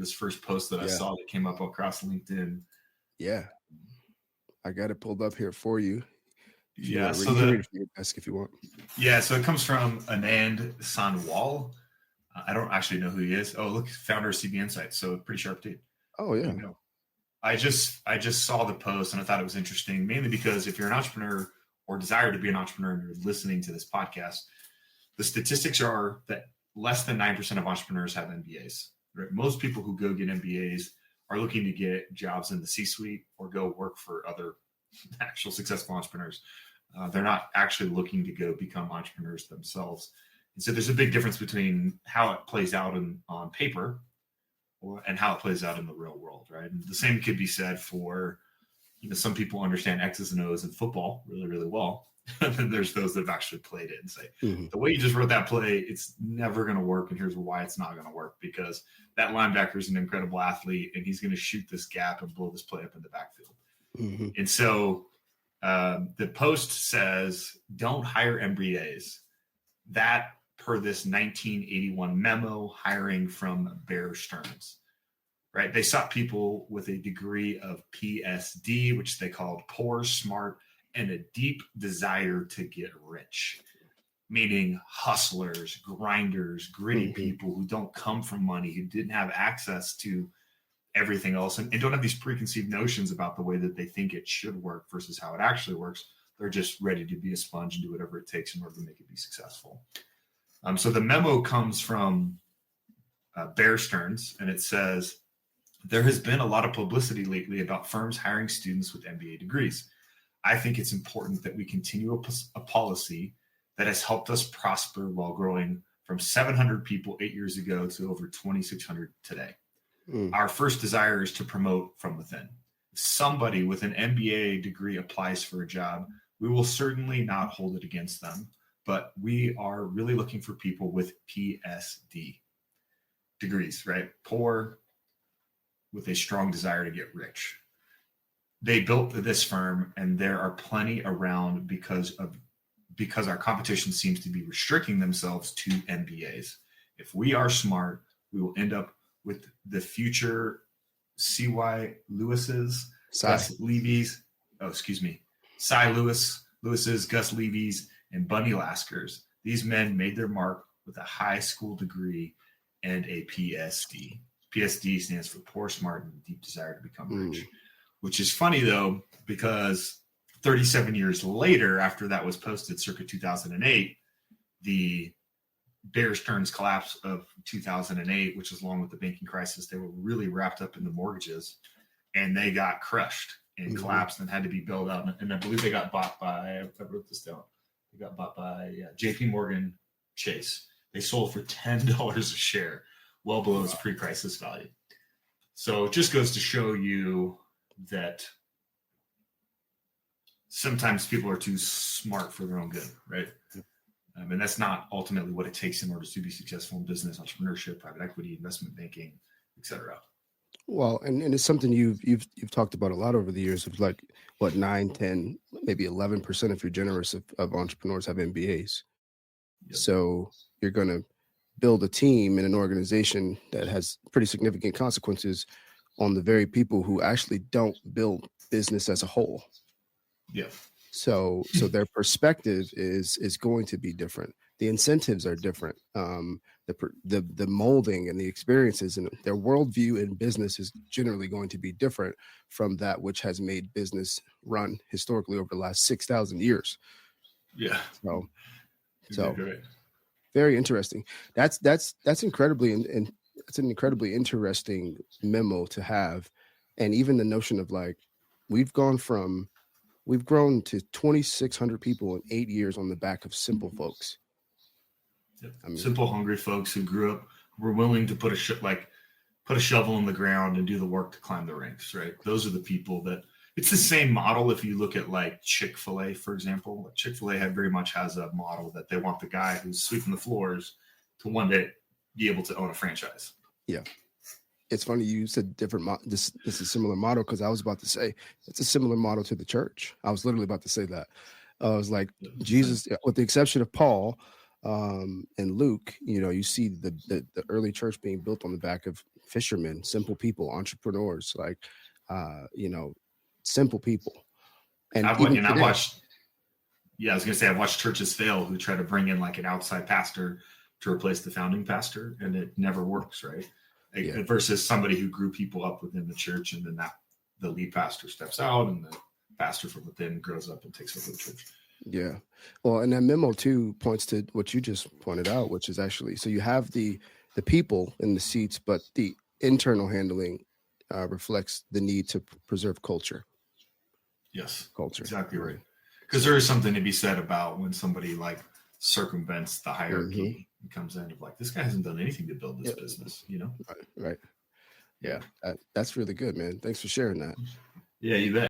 this first post that I saw that came up across LinkedIn. Yeah. I got it pulled up here for you. Yeah, so you can read it from your desk if you want. Yeah, so it comes from Anand Sanwal. I don't actually know who he is. Oh, look, founder of CB Insights. So pretty sharp dude. Oh yeah. I just saw the post and I thought it was interesting, mainly because if you're an entrepreneur or desire to be an entrepreneur and you're listening to this podcast, the statistics are that less than 9% of entrepreneurs have MBAs. Right? Most people who go get MBAs are looking to get jobs in the C-suite or go work for other actual successful entrepreneurs. They're not actually looking to go become entrepreneurs themselves. And so there's a big difference between how it plays out on paper and how it plays out in the real world, right? And the same could be said for, some people understand X's and O's in football really, really well. And then there's those that have actually played it and say, the way you just wrote that play, it's never going to work. And here's why it's not going to work, because that linebacker is an incredible athlete and he's going to shoot this gap and blow this play up in the backfield. And so the post says, don't hire MBAs. That per this 1981 memo, hiring from Bear Stearns, right? They sought people with a degree of PSD, which they called poor, smart, and a deep desire to get rich, meaning hustlers, grinders, gritty people who don't come from money, who didn't have access to everything else and don't have these preconceived notions about the way that they think it should work versus how it actually works. They're just ready to be a sponge and do whatever it takes in order to make it be successful. So the memo comes from Bear Stearns, and it says, there has been a lot of publicity lately about firms hiring students with MBA degrees. I think it's important that we continue a policy that has helped us prosper while growing from 700 people 8 years ago to over 2,600 today. Our first desire is to promote from within. If somebody with an MBA degree applies for a job, we will certainly not hold it against them, but we are really looking for people with PSD degrees, right? Poor, with a strong desire to get rich. They built this firm, and there are plenty around because our competition seems to be restricting themselves to MBAs. If we are smart, we will end up with the future C.Y. Lewis's, Gus Levy's, Cy Lewis's, Gus Levy's, and Bunny Lasker's. These men made their mark with a high school degree and a PSD. PSD stands for poor, smart, and deep desire to become rich, which is funny, though, because 37 years later, after that was posted circa 2008, the Bear Stearns collapse of 2008, which was along with the banking crisis, they were really wrapped up in the mortgages, and they got crushed and collapsed and had to be bailed out. And I believe they got bought by, I wrote this down, they got bought by JP Morgan Chase. They sold for $10 a share, well below its pre-crisis value. So it just goes to show you that sometimes people are too smart for their own good, right? And that's not ultimately what it takes in order to be successful in business, entrepreneurship, private equity, investment banking, etc. Well, and it's something you've talked about a lot over the years of like what 9, 10, maybe 11% if you're generous of entrepreneurs have MBAs. Yep. So you're going to build a team and an organization that has pretty significant consequences on the very people who actually don't build business as a whole. Yeah. So their perspective is going to be different. The incentives are different. The molding and the experiences and their worldview in business is generally going to be different from that which has made business run historically over the last 6,000 years. Yeah. So very interesting. That's incredibly and it's an incredibly interesting memo to have, and even the notion of like we've grown to 2,600 people in 8 years on the back of simple folks. Yep. I mean, simple, hungry folks who grew up, were willing to put a shovel in the ground and do the work to climb the ranks, right? Those are the people that, it's the same model. If you look at like Chick-fil-A, for example, Chick-fil-A very much has a model that they want the guy who's sweeping the floors to one day be able to own a franchise. Yeah. It's funny you said different. This is a similar model because I was about to say it's a similar model to the church. I was literally about to say that. I was like, Jesus, with the exception of Paul and Luke, you see the early church being built on the back of fishermen, simple people, entrepreneurs, like, simple people. And I even today, watched. Yeah, I was gonna say I've watched churches fail who try to bring in like an outside pastor to replace the founding pastor, and it never works, right? Yeah. Versus somebody who grew people up within the church, and then the lead pastor steps out, and the pastor from within grows up and takes over the church. Yeah. Well, and that memo too points to what you just pointed out, which is actually, so you have the people in the seats, but the internal handling reflects the need to preserve culture. Yes, Culture. exactly right. Because there is something to be said about when somebody like circumvents the hierarchy and comes in of like, this guy hasn't done anything to build this business, you know? Right. Yeah. That's really good, man. Thanks for sharing that. Yeah, you bet.